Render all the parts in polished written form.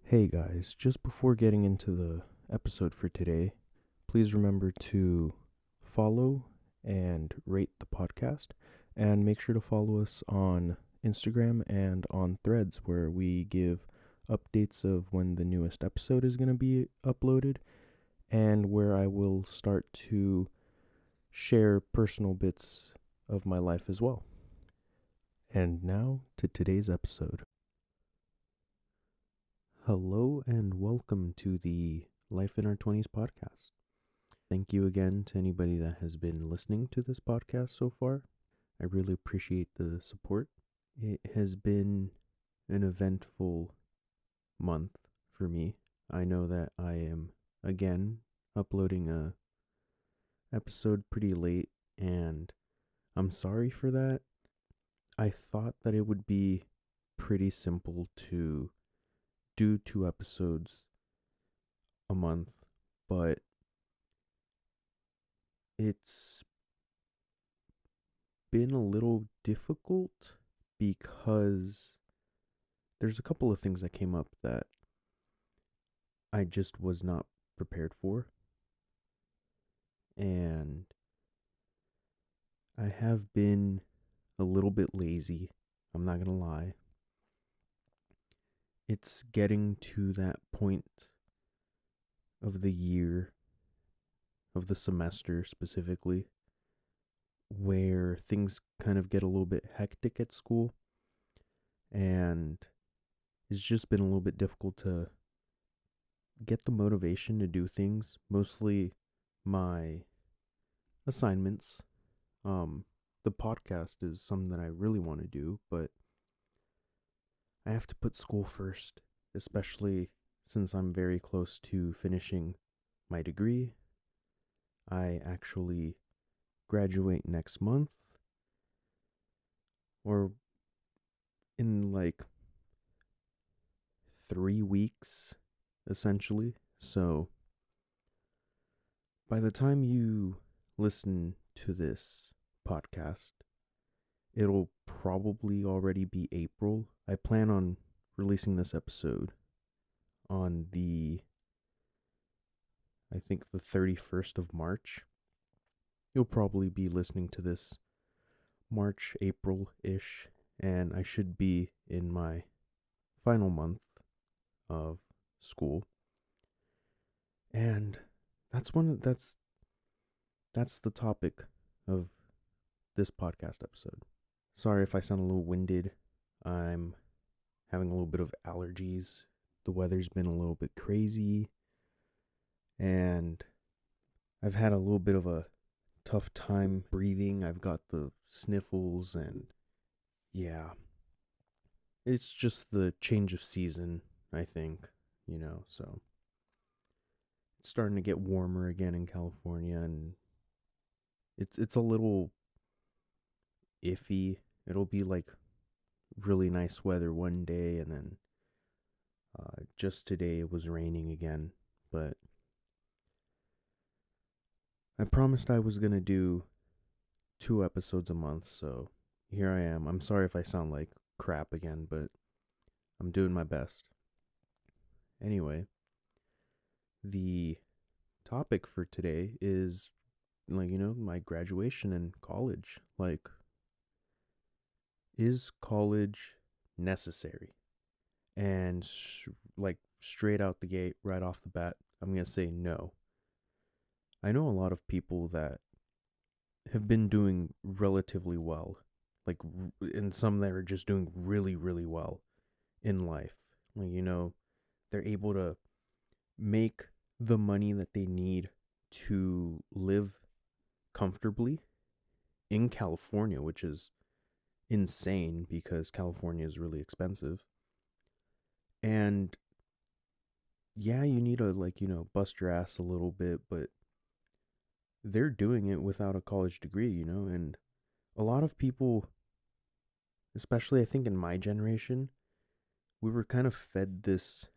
Hey guys, just before getting into the episode for today, please remember to follow and rate the podcast, and make sure to follow us on Instagram and on Threads, where we give updates of when the newest episode is going to be uploaded, and where I will start to share personal bits of my life as well. And now to today's episode. Hello and welcome to the Life in Our 20s podcast. Thank you again to anybody that has been listening to this podcast so far. I really appreciate the support. It has been an eventful month for me. I know that I am again uploading a episode pretty late, and I'm sorry for that. I thought that it would be pretty simple to do 2 episodes a month, but it's been a little difficult because there's a couple of things that came up that I just was not prepared for. And I have been a little bit lazy. I'm not going to lie. It's getting to that point of the year, of the semester specifically, where things kind of get a little bit hectic at school, and it's just been a little bit difficult to get the motivation to do things, mostly my assignments. The podcast is something that I really want to do, but I have to put school first, especially since I'm very close to finishing my degree. I actually graduate next month, or in like 3 weeks, essentially. So by the time you listen to this podcast, it'll probably already be April. I plan on releasing this episode on I think the 31st of March. You'll probably be listening to this March, April-ish, and I should be in my final month of school. And that's the topic of this podcast episode. Sorry if I sound a little winded. I'm having a little bit of allergies. The weather's been a little bit crazy, and I've had a little bit of a tough time breathing. I've got the sniffles, and yeah, it's just the change of season, I think, so it's starting to get warmer again in California, and it's a little iffy. It'll be like really nice weather one day, and then just today it was raining again. But I promised I was gonna do 2 episodes a month, so here I am. I'm sorry if I sound like crap again, but I'm doing my best. Anyway, the topic for today is my graduation and college. Like, is college necessary? And straight out the gate, right off the bat, I'm going to say no. I know a lot of people that have been doing relatively well, and some that are just doing really, really well in life. They're able to make the money that they need to live comfortably in California, which is insane because California is really expensive. And yeah, you need to bust your ass a little bit, but they're doing it without a college degree, and a lot of people, especially I think in my generation, we were kind of fed this,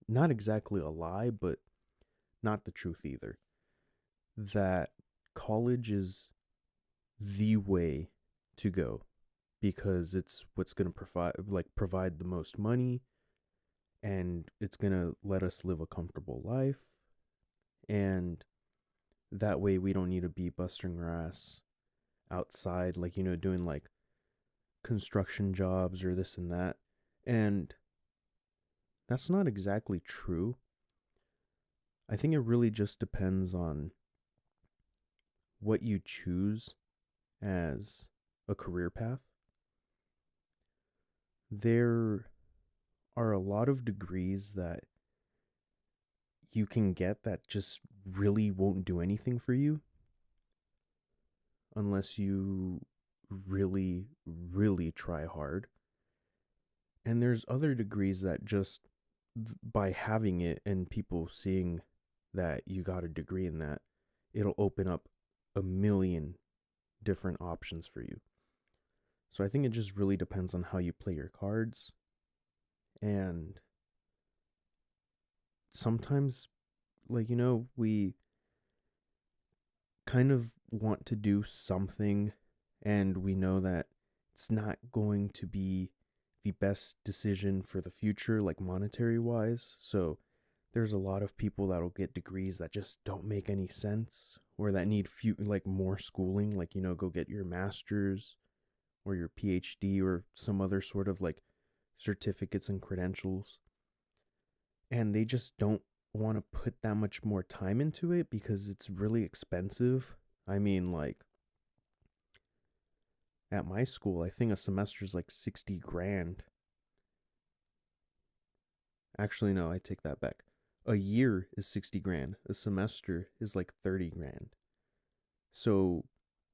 not exactly a lie, but not the truth either, that college is the way to go because it's what's going to provide the most money. and it's going to let us live a comfortable life. And that way we don't need to be busting our ass outside, like, doing like construction jobs or this and that. And that's not exactly true. I think it really just depends on what you choose as a career path. There are a lot of degrees that you can get that just really won't do anything for you unless you really, really try hard. And there's other degrees that just by having it and people seeing that you got a degree in that, it'll open up a million different options for you. So I think it just really depends on how you play your cards. And sometimes, like, we kind of want to do something and we know that it's not going to be the best decision for the future, like monetary wise. So there's a lot of people that'll get degrees that just don't make any sense or that need like more schooling, like, go get your master's or your PhD or some other sort of like certificates and credentials. And they just don't want to put that much more time into it because it's really expensive. I mean, like, at my school, I think a semester is like 60 grand. Actually, no, I take that back. A year is 60 grand. A semester is like 30 grand. So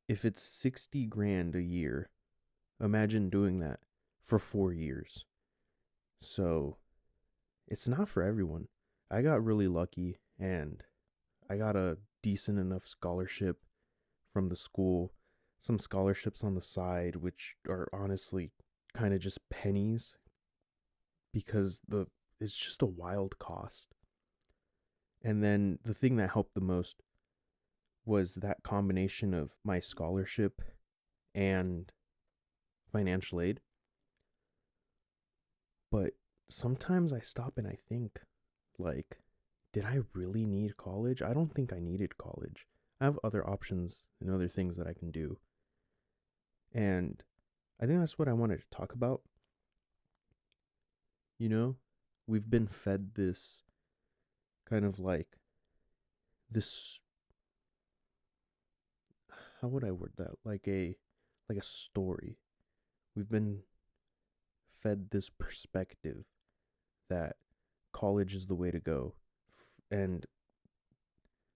if it's 60 grand a year, imagine doing that for 4 years. So it's not for everyone. I got really lucky and I got a decent enough scholarship from the school. Some scholarships on the side, which are honestly kind of just pennies because it's just a wild cost. And then the thing that helped the most was that combination of my scholarship and financial aid. But sometimes I stop and I think, like, did I really need college? I don't think I needed college. I have other options and other things that I can do. And I think that's what I wanted to talk about. We've been fed this kind of like this, how would I word that? Like a story. We've been fed this perspective that college is the way to go. And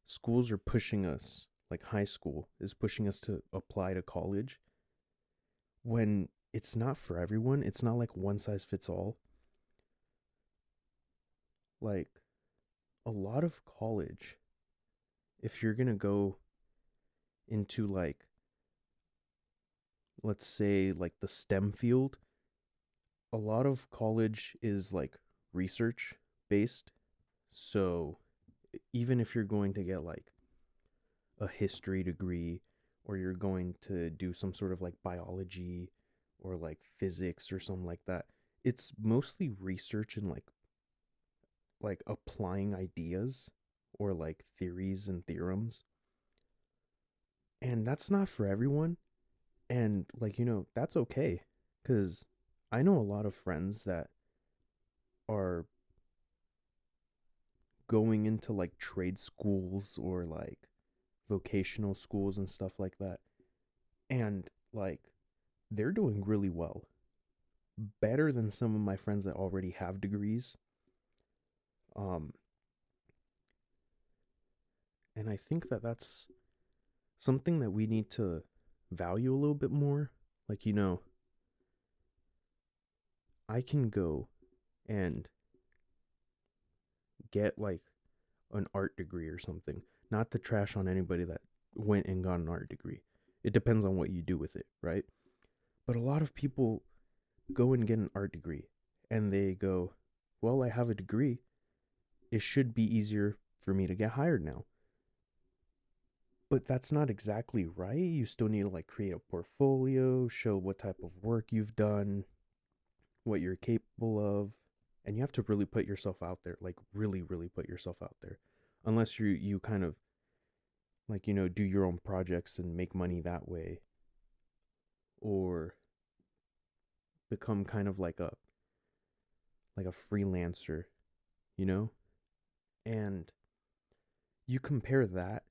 schools are pushing us, like high school is pushing us to apply to college when it's not for everyone. It's not like one size fits all. Like, a lot of college, if you're going to go into, like, let's say, like the STEM field, a lot of college is like research based. So even if you're going to get like a history degree or you're going to do some sort of like biology or like physics or something like that, it's mostly research and like applying ideas or like theories and theorems. And that's not for everyone. And like, that's okay, cuz I know a lot of friends that are going into like trade schools or like vocational schools and stuff like that. And like they're doing really well. Better than some of my friends that already have degrees. Um and I think that that's something that we need to value a little bit more. Like, I can go and get like an art degree or something. Not to trash on anybody that went and got an art degree. It depends on what you do with it, right? But a lot of people go and get an art degree and they go, well, I have a degree. It should be easier for me to get hired now. But that's not exactly right. You still need to like create a portfolio, show what type of work you've done, what you're capable of, And you have to really put yourself out there, like really, really put yourself out there. Unless you kind of like, do your own projects and make money that way, or become kind of like a freelancer, you know? And you compare that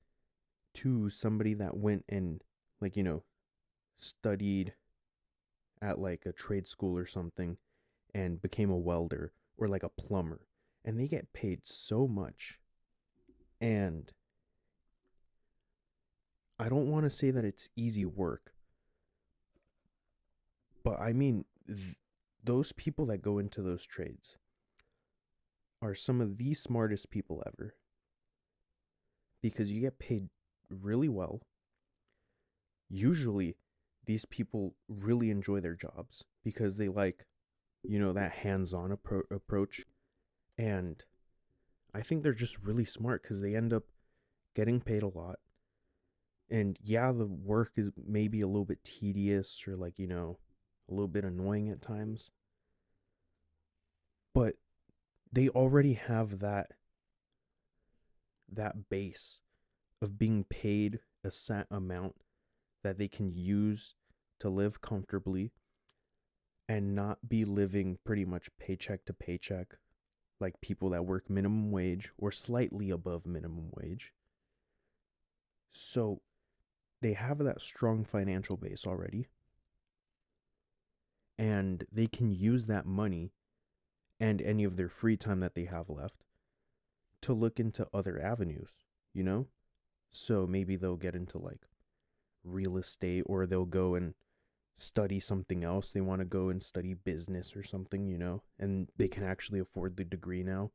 to somebody that went and like, studied at like a trade school or something and became a welder or like a plumber, and they get paid so much. And I don't want to say that it's easy work, but I mean, those people that go into those trades are some of the smartest people ever, because you get paid really well. Usually, these people really enjoy their jobs because they like, that hands-on approach. And I think they're just really smart because they end up getting paid a lot. And yeah, the work is maybe a little bit tedious or like, a little bit annoying at times. But they already have that base of being paid a set amount that they can use to live comfortably and not be living pretty much paycheck to paycheck like people that work minimum wage or slightly above minimum wage. So they have that strong financial base already, and they can use that money and any of their free time that they have left to look into other avenues, you know? So maybe they'll get into like real estate, or they'll go and study something else. They want to go and study business or something, and they can actually afford the degree now.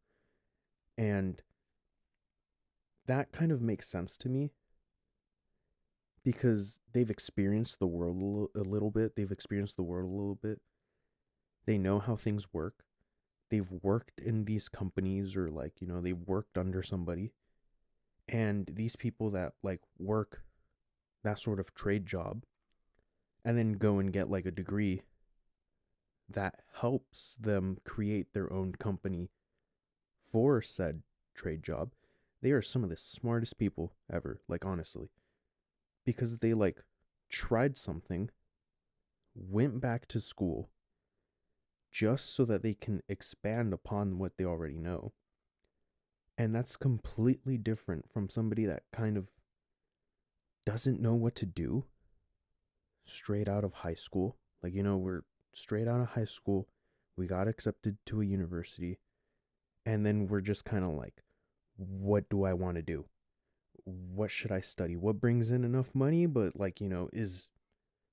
And that kind of makes sense to me because they've experienced the world a little bit. They've experienced the world a little bit. They know how things work. They've worked in these companies, or like, they've worked under somebody. And these people that like work that sort of trade job and then go and get like a degree that helps them create their own company for said trade job, they are some of the smartest people ever, like honestly. Because they like tried something, went back to school just so that they can expand upon what they already know. And that's completely different from somebody that kind of doesn't know what to do straight out of high school. Like, we're straight out of high school, we got accepted to a university, and then we're just kind of like, what do I want to do? What should I study? What brings in enough money, but like, is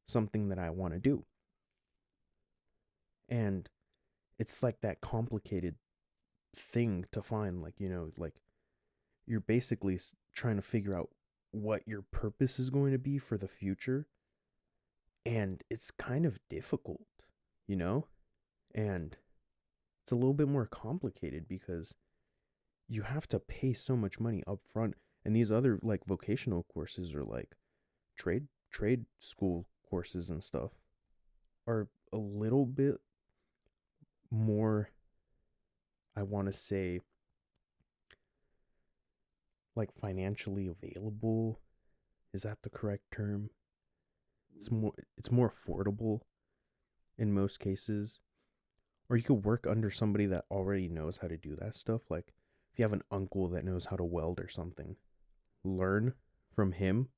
something that I want to do? And it's like that complicated thing to find, like, like you're basically trying to figure out what your purpose is going to be for the future. And it's kind of difficult, you know? And it's a little bit more complicated because you have to pay so much money up front. And these other like vocational courses, or like trade school courses and stuff, are a little bit more, I want to say, like financially available. Is that the correct term? It's more affordable in most cases. Or you could work under somebody that already knows how to do that stuff. Like if you have an uncle that knows how to weld or something, learn from him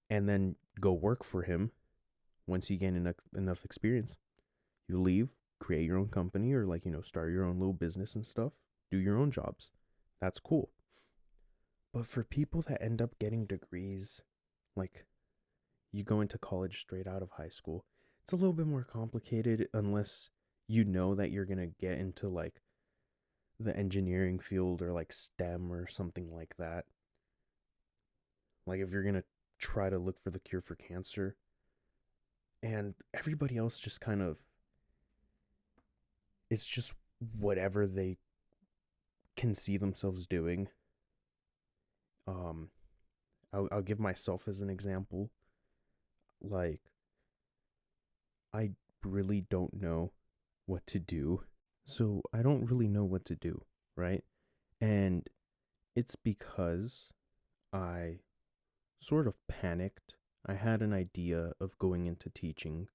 and then go work for him. Once you gain enough experience, you leave, create your own company, or like, start your own little business and stuff, do your own jobs. That's cool. But for people that end up getting degrees, like you go into college straight out of high school, it's a little bit more complicated unless you know that you're going to get into like the engineering field or like STEM or something like that. Like if you're going to try to look for the cure for cancer, and everybody else just kind of, it's just whatever they can see themselves doing. I'll give myself as an example. Like, I really don't know what to do So I don't really know what to do, right? And it's because I sort of panicked. I had an idea of going into teaching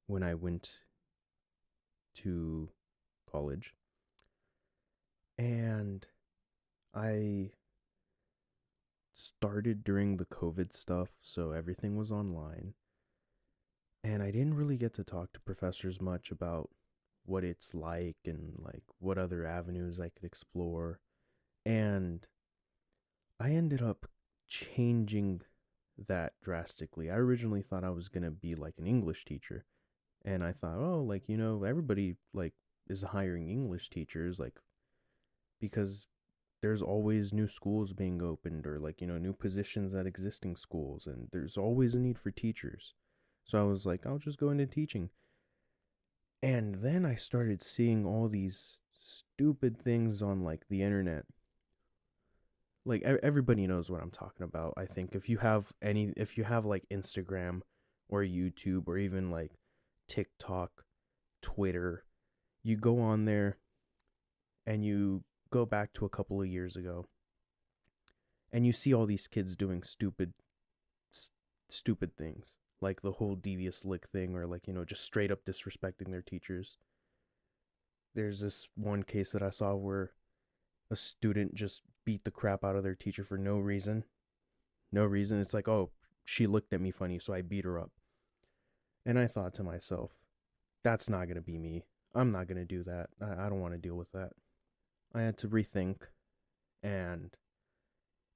when I went to college, and I started during the COVID stuff, so everything was online. And I didn't really get to talk to professors much about what it's like and like what other avenues I could explore. And I ended up changing that drastically. I originally thought I was going to be like an English teacher. And I thought, oh, like, everybody like is hiring English teachers like because there's always new schools being opened or like, new positions at existing schools and there's always a need for teachers. So I was like, I'll just go into teaching. And then I started seeing all these stupid things on like the internet. Like everybody knows what I'm talking about. I think if you have like Instagram or YouTube or even like TikTok, Twitter, you go on there and you go back to a couple of years ago and you see all these kids doing stupid things like the whole devious lick thing or like just straight up disrespecting their teachers. There's this one case that I saw where a student just beat the crap out of their teacher for no reason. No reason. It's like, oh, she looked at me funny, so I beat her up. And I thought to myself, that's not going to be me. I'm not going to do that. I don't want to deal with that. I had to rethink, and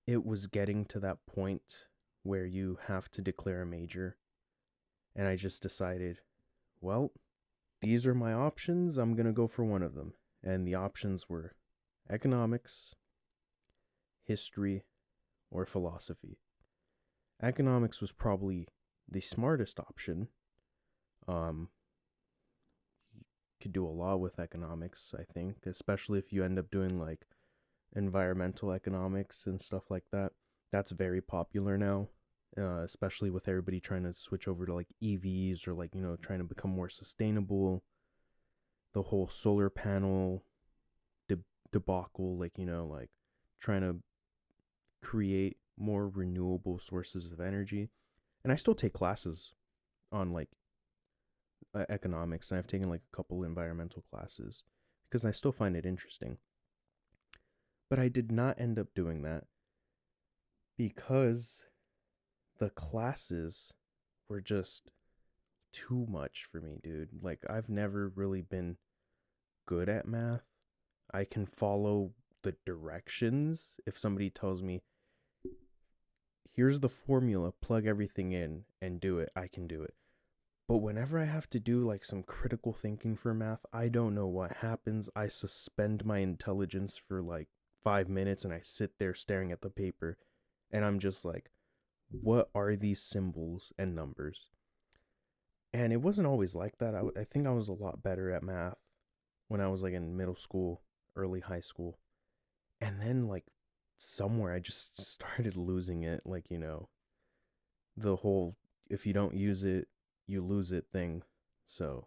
it was getting to that point where you have to declare a major. And I just decided, well, these are my options. I'm going to go for one of them. And the options were economics, history, or philosophy. Economics was probably the smartest option. You could do a lot with economics, I think, especially if you end up doing like environmental economics and stuff like that. That's very popular now, especially with everybody trying to switch over to like EVs or like, trying to become more sustainable. The whole solar panel debacle, like, like trying to create more renewable sources of energy. And I still take classes on like economics, and I've taken like a couple environmental classes because I still find it interesting. But I did not end up doing that because the classes were just too much for me, dude. Like, I've never really been good at math. I can follow the directions. If somebody tells me, here's the formula, plug everything in and do it, I can do it. But whenever I have to do like some critical thinking for math, I don't know what happens. I suspend my intelligence for like 5 minutes and I sit there staring at the paper and I'm just like, what are these symbols and numbers? And it wasn't always like that. I think I was a lot better at math when I was like in middle school, early high school. And then like somewhere I just started losing it. Like, the whole if you don't use it, you lose it thing. So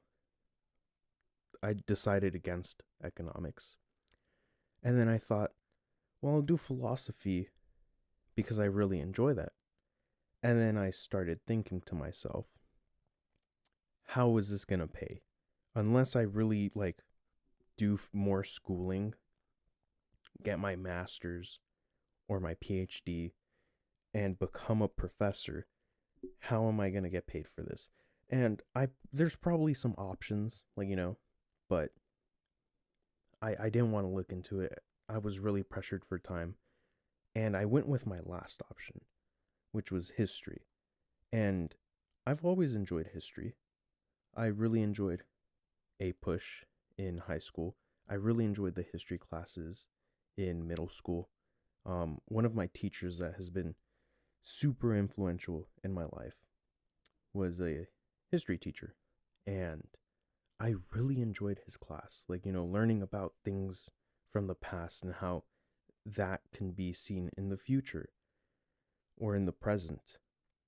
I decided against economics. And then I thought, well, I'll do philosophy because I really enjoy that. And then I started thinking to myself, how is this going to pay? Unless I really like do more schooling, get my master's or my PhD and become a professor, how am I going to get paid for this? And there's probably some options, like, but I didn't want to look into it. I was really pressured for time. And I went with my last option, which was history. And I've always enjoyed history. I really enjoyed APUSH in high school. I really enjoyed the history classes in middle school. One of my teachers that has been super influential in my life was a history teacher. And I really enjoyed his class. Like, learning about things from the past and how that can be seen in the future or in the present.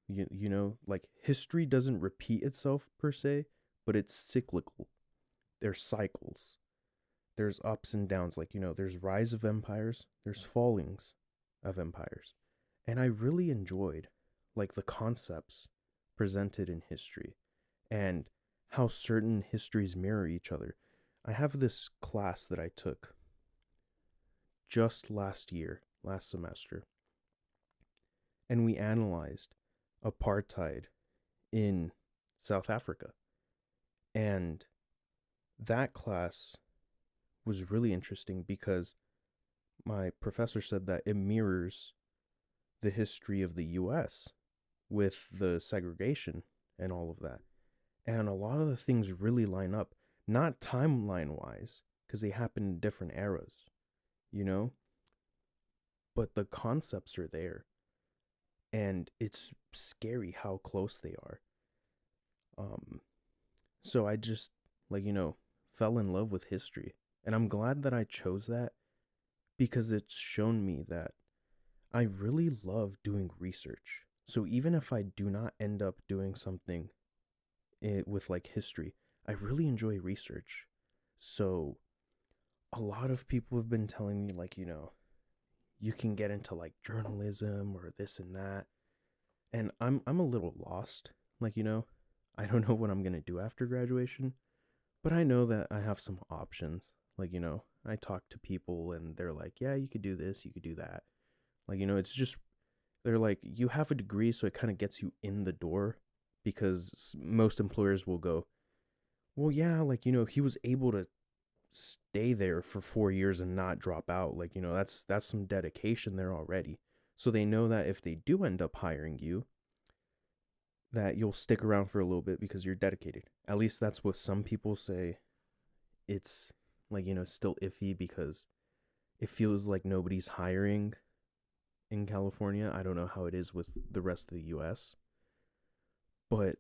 Like history doesn't repeat itself per se, but it's cyclical. There's cycles. there's ups and downs. Like, there's rise of empires, there's fallings of empires. And I really enjoyed like the concepts presented in history and how certain histories mirror each other. I have this class that I took just last semester, and we analyzed apartheid in South Africa. And that class was really interesting because my professor said that it mirrors the history of the US with the segregation and all of that. And a lot of the things really line up, not timeline wise, because they happen in different eras, you know? But the concepts are there. And it's scary how close they are. Um, so I just, like, fell in love with history. And I'm glad that I chose that because it's shown me that I really love doing research. So even if I do not end up doing something with like history, I really enjoy research. So a lot of people have been telling me, like, you can get into like journalism or this and that. And I'm a little lost. Like, I don't know what I'm going to do after graduation, but I know that I have some options. Like, I talk to people and they're like, yeah, you could do this, you could do that. Like, it's just, they're like, you have a degree, so it kind of gets you in the door, because most employers will go, well, yeah, like, he was able to stay there for 4 years and not drop out. Like, that's some dedication there already. So they know that if they do end up hiring you, that you'll stick around for a little bit because you're dedicated. At least that's what some people say. It's like, still iffy because it feels like nobody's hiring in California. I don't know how it is with the rest of the US, but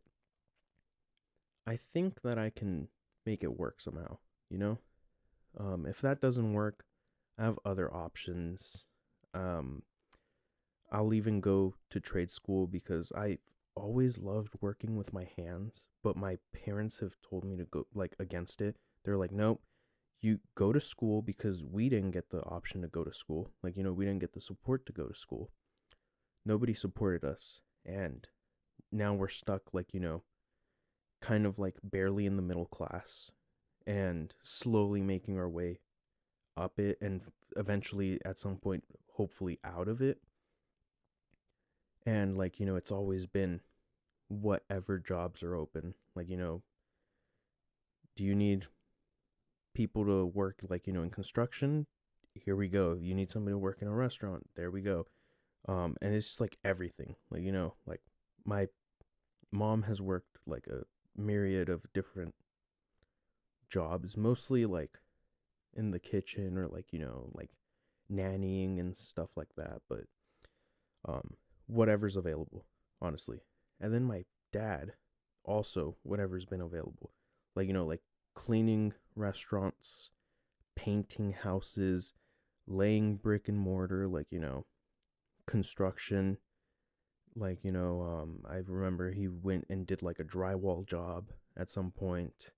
I think that I can make it work somehow, you know? If that doesn't work, I have other options. Um, I'll even go to trade school because I always loved working with my hands, but my parents have told me to go like against it. They're like, nope, you go to school, because we didn't get the option to go to school. Like, we didn't get the support to go to school. Nobody supported us. And now we're stuck, like, kind of like barely in the middle class and slowly making our way up it, and eventually at some point, hopefully out of it. And like, it's always been whatever jobs are open. Like, do you need people to work, like, in construction? Here we go. You need somebody to work in a restaurant? There we go. And it's just like everything. Like, like my mom has worked like a myriad of different jobs, mostly like in the kitchen or like, like nannying and stuff like that. But whatever's available, honestly. And then my dad also, whatever's been available. Like, like cleaning restaurants, painting houses, laying brick and mortar, like, construction. Like, I remember he went and did like a drywall job at some point.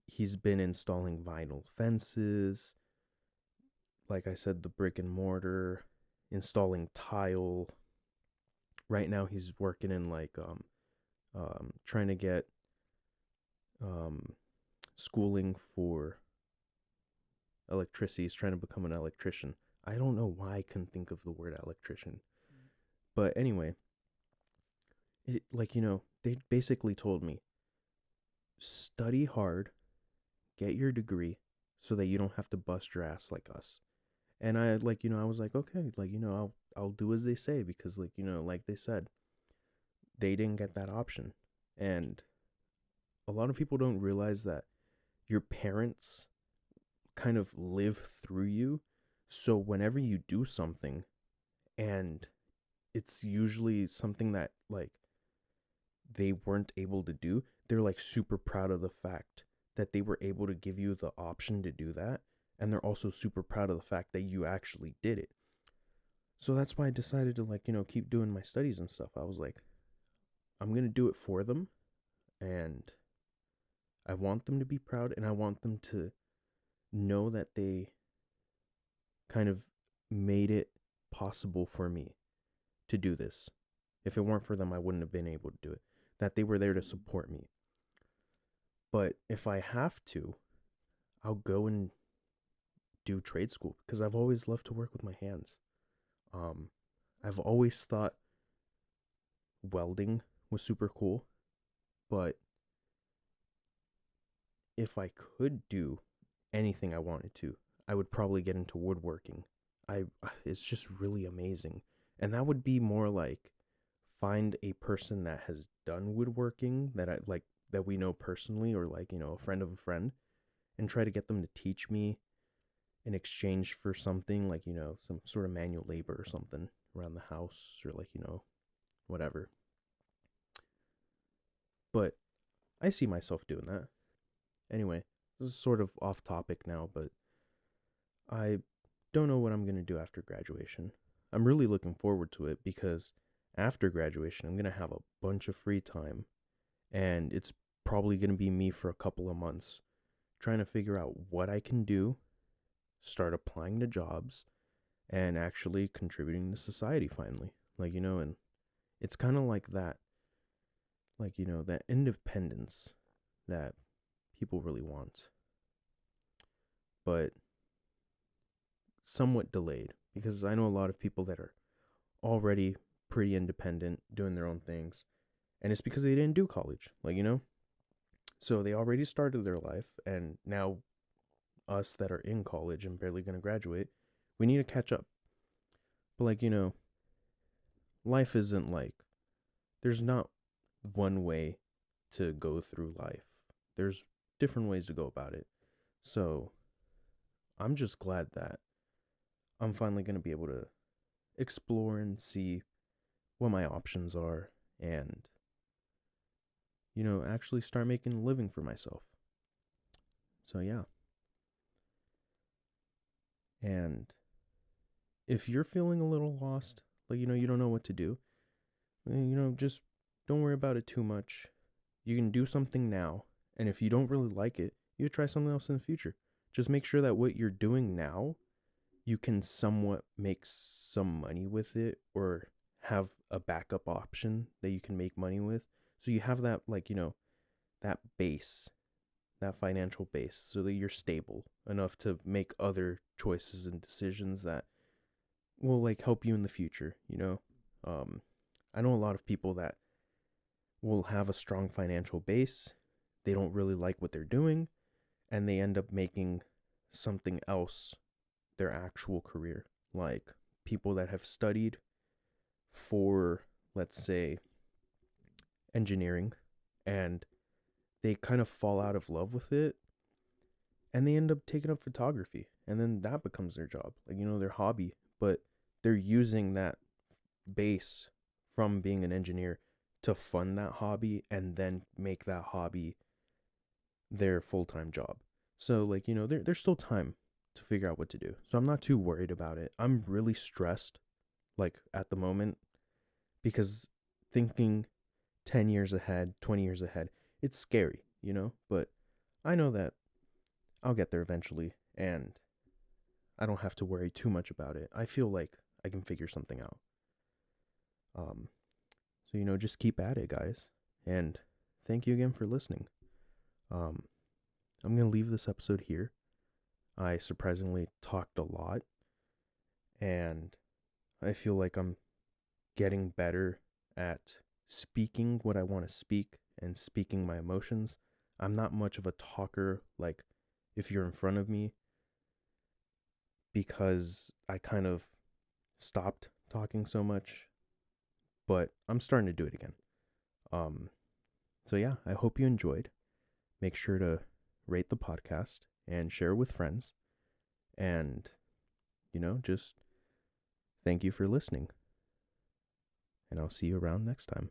He's been installing vinyl fences. Like I said, the brick and mortar, installing tile. Right now he's working in like trying to get um schooling for electricity. He's trying to become an electrician. I don't know why I couldn't think of the word electrician. But anyway, like, they basically told me, study hard, get your degree so that you don't have to bust your ass like us. And I, like, I was like, okay, like, I'll do as they say, because like, like they said, they didn't get that option. And a lot of people don't realize that your parents kind of live through you. So whenever you do something, and it's usually something that like they weren't able to do, they're like super proud of the fact that they were able to give you the option to do that. And they're also super proud of the fact that you actually did it. So that's why I decided to, like, keep doing my studies and stuff. I was like, I'm going to do it for them. And I want them to be proud, and I want them to know that they kind of made it possible for me to do this. If it weren't for them, I wouldn't have been able to do it. That they were there to support me. But if I have to, I'll go and do trade school because I've always loved to work with my hands. I've always thought welding was super cool, but if I could do anything I wanted to, I would probably get into woodworking. It's just really amazing. And that would be more like find a person that has done woodworking that we know personally, or like, a friend of a friend, and try to get them to teach me in exchange for something like, some sort of manual labor or something around the house, or like, whatever. But I see myself doing that. Anyway, this is sort of off topic now, but I don't know what I'm going to do after graduation. I'm really looking forward to it because after graduation, I'm going to have a bunch of free time, and it's probably going to be me for a couple of months trying to figure out what I can do, start applying to jobs, and actually contributing to society finally. And it's kind of like that, that independence that people really want, but somewhat delayed, because I know a lot of people that are already pretty independent, doing their own things, and it's because they didn't do college, so they already started their life, and now us that are in college and barely going to graduate, we need to catch up. But life isn't there's not one way to go through life. There's different ways to go about it. So I'm just glad that I'm finally going to be able to explore and see what my options are, and actually start making a living for myself. So yeah. And if you're feeling a little lost, you don't know what to do, just don't worry about it too much. You can do something now, and if you don't really like it, you try something else in the future. Just make sure that what you're doing now, you can somewhat make some money with it, or have a backup option that you can make money with. So you have that, that base, that financial base, so that you're stable enough to make other choices and decisions that will help you in the future. I know a lot of people that will have a strong financial base. They don't really like what they're doing, and they end up making something else their actual career. Like people that have studied for, let's say, engineering, and they kind of fall out of love with it, and they end up taking up photography, and then that becomes their job, their hobby, but they're using that base from being an engineer to fund that hobby, and then make that hobby their full-time job. So there's still time to figure out what to do. So I'm not too worried about it. I'm really stressed at the moment, because thinking 10 years ahead, 20 years ahead, it's scary, but I know that I'll get there eventually, and I don't have to worry too much about it. I feel like I can figure something out. So just keep at it, guys, and thank you again for listening. I'm going to leave this episode here. I surprisingly talked a lot, and I feel like I'm getting better at speaking what I want to speak and speaking my emotions. I'm not much of a talker, if you're in front of me, because I kind of stopped talking so much, but I'm starting to do it again. So yeah, I hope you enjoyed. Make sure to rate the podcast and share with friends, and just thank you for listening, and I'll see you around next time.